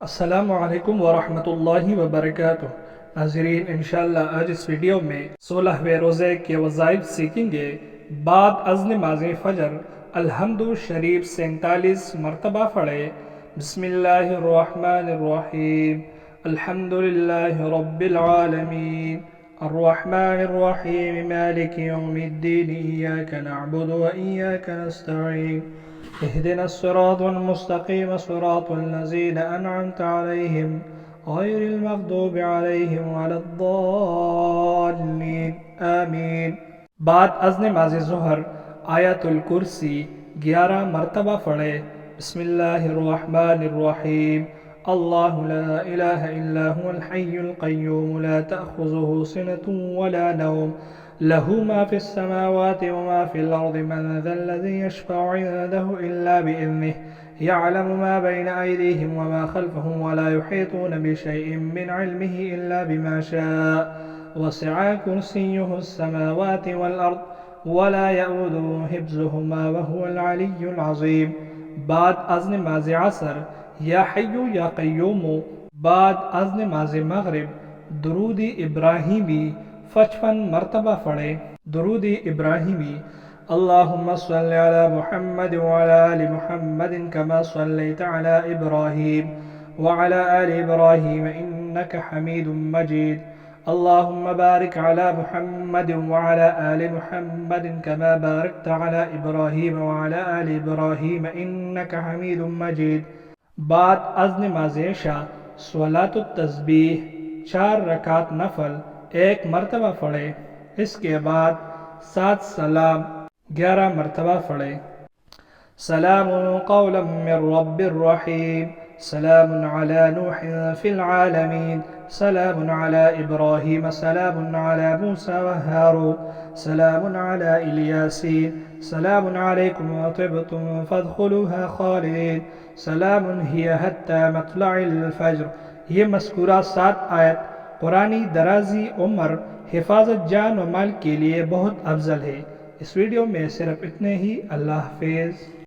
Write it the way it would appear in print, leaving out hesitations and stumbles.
السلام علیکم ورحمۃ اللہ وبرکاتہ۔ ناظرین، انشاءاللہ آج اس ویڈیو میں 16ویں روزے کے وظائف سیکھیں گے۔ بعد از نماز فجر الحمد شریف 47 مرتبہ پڑھے۔ بسم اللہ الرحمن الرحیم، الحمد للہ رب العالمین، الرحمن الرحیم، مالک یوم الدین، ایاک نعبد و ایاک نستعین، اهدنا الصراط المستقيم، صراط الذين أنعمت عليهم غير المغضوب عليهم ولا الضالين آمین۔ بعد از نماز ظہر آیت الکرسی 11 مرتبہ پڑھے۔ بسم اللہ الرحمن الرحیم، اللہ لا الہ الا هو الحی القیوم، لا تأخذه سنة ولا نوم، له ما في السماوات وما في الأرض، من ذا الذي يشفع عنده إلا بإذنه، يعلم ما بين أيديهم وما خلفهم، ولا يحيطون بشيء من علمه إلا بما شاء، وسع كرسيه السماوات والأرض، ولا يؤوده حفظهما وهو العلي العظيم۔ بعد از نماز عصر یا حی یا قیوم، بعد از نماز مغرب درود ابراہیمی 55 مرتبہ پڑھے۔ درود ابراہیمی: اللہم صل علی محمد وعلی آل محمد کما صلیت علی ابراہیم وعلی آل ابراہیم انک حمید مجید، اللہم بارک علی محمد وعلی آل محمد کما بارکت علی ابراہیم وعلی آل ابراہیم انک حمید مجید۔ بعد از نماز عشاء صلاۃ التسبیح 4 رکعت نفل 1 مرتبہ پڑھے۔ اس کے بعد 7 سلام 11 مرتبہ پڑھے۔ سلام قولا من رب الرحیم، سلام علی نوح فی العالمین، سلام علی ابراہیم، سلام علی موسیٰ وہارون، سلام علی الیاسین، سلام علیکم وطبتم فادخلوها خالدین، سلام ہی حتی مطلع الفجر۔ یہ مذکورہ 7 آیت قرآنی درازی عمر حفاظت جان و مال کے لیے بہت افضل ہے۔ اس ویڈیو میں صرف اتنے ہی۔ اللہ حافظ۔